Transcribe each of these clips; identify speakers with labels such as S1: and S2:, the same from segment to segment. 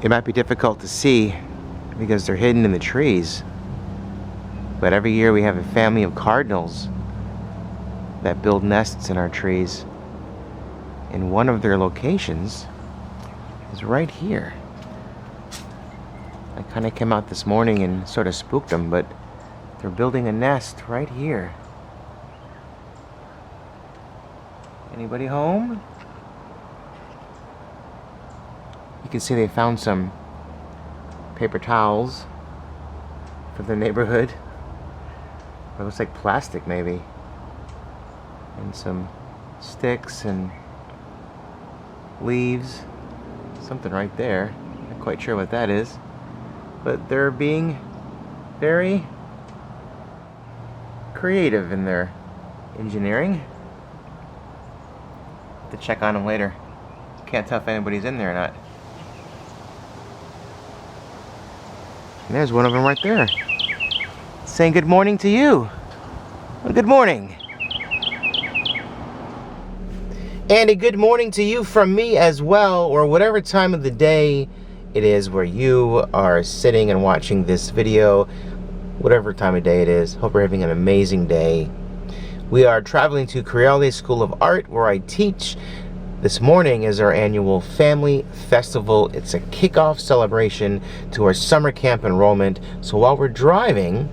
S1: It might be difficult to see because they're hidden in the trees, but every year we have a family of cardinals that build nests in our trees, and one of their locations is right here. I kind of came out this morning and sort of spooked them, but they're building a nest right here. Anybody home? You can see they found some paper towels for the neighborhood. It looks like plastic maybe. And some sticks and leaves. Something right there. Not quite sure what that is. But they're being very creative in their engineering. To check on them later. Can't tell if anybody's in there or not. And there's one of them right there, saying good morning to you. Well, good morning. And a good morning to you from me as well, or whatever time of the day it is where you are sitting and watching this video. Whatever time of day it is, hope you're having an amazing day. We are traveling to Creole School of Art, where I teach. This morning is our annual family festival. It's a kickoff celebration to our summer camp enrollment. So while we're driving,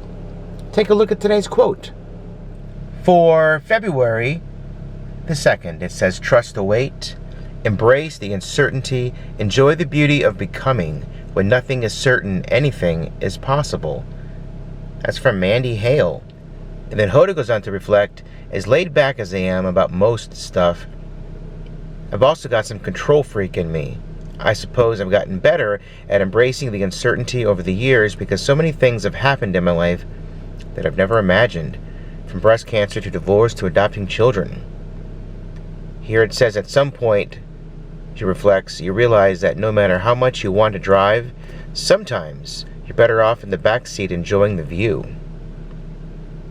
S1: take a look at today's quote. For February the 2nd, it says, "Trust the wait, embrace the uncertainty, enjoy the beauty of becoming. When nothing is certain, anything is possible." That's from Mandy Hale. And then Hoda goes on to reflect, as laid back as I am about most stuff, I've also got some control freak in me. I suppose I've gotten better at embracing the uncertainty over the years because so many things have happened in my life that I've never imagined, from breast cancer to divorce to adopting children. Here it says at some point, she reflects, you realize that no matter how much you want to drive, sometimes you're better off in the back seat enjoying the view.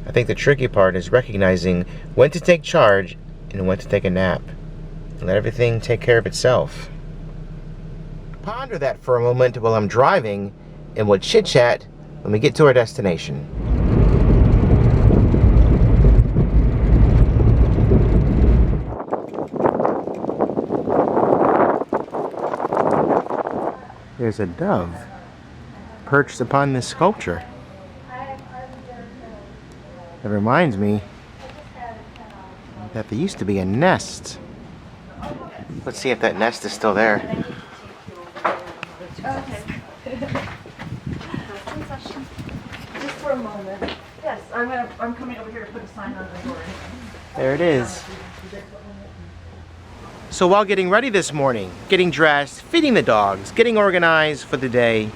S1: I think the tricky part is recognizing when to take charge and when to take a nap. And let everything take care of itself. Ponder that for a moment while I'm driving, and we'll chit-chat when we get to our destination. There's a dove perched upon this sculpture. It reminds me that there used to be a nest. Let's see if that nest is still there.
S2: Okay. Just for a moment. Yes, I'm coming over here to put a sign on the door.
S1: There it is. So while getting ready this morning, getting dressed, feeding the dogs, getting organized for the day,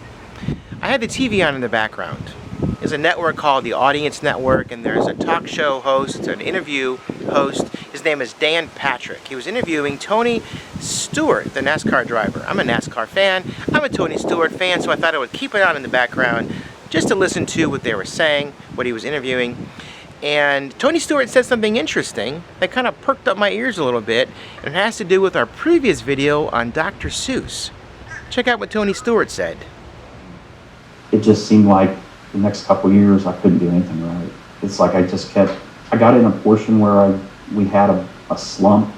S1: I had the TV on in the background. There's a network called the Audience Network, and there's a talk show host, an interview host. His name is Dan Patrick. He was interviewing Tony Stewart, the NASCAR driver. I'm a NASCAR fan. I'm a Tony Stewart fan, so I thought I would keep it on in the background just to listen to what they were saying, what he was interviewing. And Tony Stewart said something interesting that kind of perked up my ears a little bit, and it has to do with our previous video on Dr. Seuss. Check out what Tony Stewart said.
S3: It just seemed like the next couple of years I couldn't do anything right. It's like I got in a portion where we had a slump,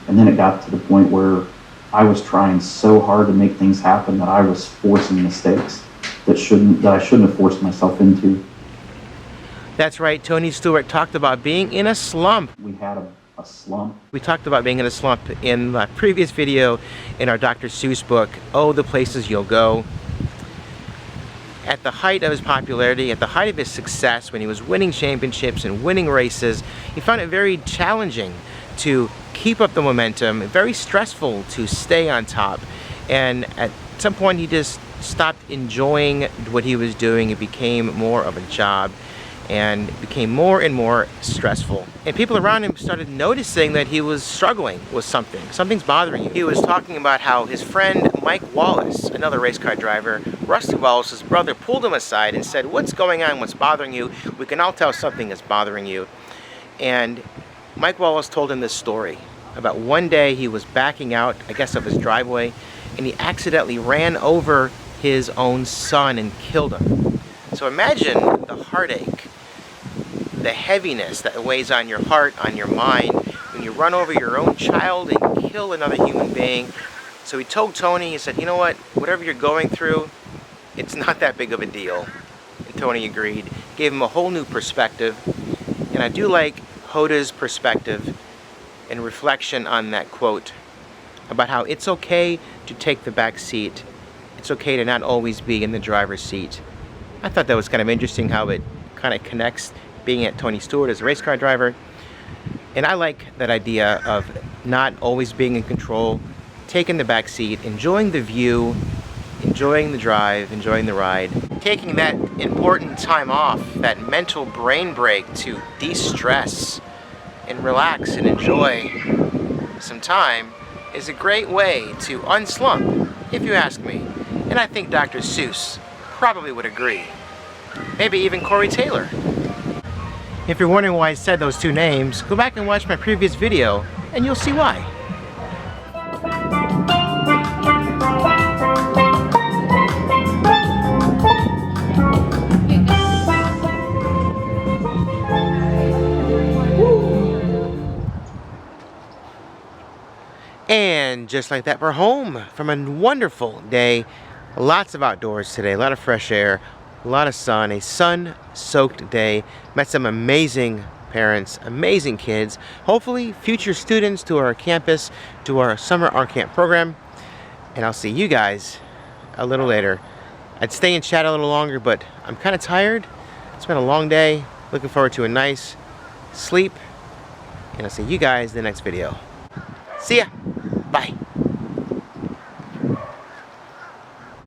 S3: and then it got to the point where I was trying so hard to make things happen that I was forcing mistakes that I shouldn't have forced myself into.
S1: That's right, Tony Stewart talked about being in a slump.
S3: We had a slump.
S1: We talked about being in a slump in my previous video in our Dr. Seuss book, Oh, the Places You'll Go. At the height of his popularity, at the height of his success, when he was winning championships and winning races, he found it very challenging to keep up the momentum, very stressful to stay on top. And at some point he just stopped enjoying what he was doing. It became more of a job and became more and more stressful. And people around him started noticing that he was struggling with something. Something's bothering him. He was talking about how his friend Mike Wallace, another race car driver, Rusty Wallace's brother, pulled him aside and said, "What's going on? What's bothering you? We can all tell something is bothering you." And Mike Wallace told him this story about one day he was backing out, I guess, of his driveway, and he accidentally ran over his own son and killed him. So imagine the heartache, the heaviness that weighs on your heart, on your mind, when you run over your own child and kill another human being. So he told Tony, he said, you know what, whatever you're going through, it's not that big of a deal. And Tony agreed, gave him a whole new perspective. And I do like Hoda's perspective and reflection on that quote about how it's okay to take the back seat. It's okay to not always be in the driver's seat. I thought that was kind of interesting how it kind of connects being at Tony Stewart as a race car driver. And I like that idea of not always being in control, taking the back seat, enjoying the view, enjoying the drive, enjoying the ride. Taking that important time off, that mental brain break to de-stress and relax and enjoy some time is a great way to unslump, if you ask me. And I think Dr. Seuss probably would agree. Maybe even Corey Taylor. If you're wondering why I said those two names, go back and watch my previous video and you'll see why. And just like that, we're home from a wonderful day. Lots of outdoors today, a lot of fresh air, a lot of sun, a sun-soaked day. Met some amazing parents, amazing kids, hopefully future students to our campus, to our summer art camp program. And I'll see you guys a little later. I'd stay and chat a little longer, but I'm kind of tired. It's been a long day. Looking forward to a nice sleep. And I'll see you guys in the next video. See ya!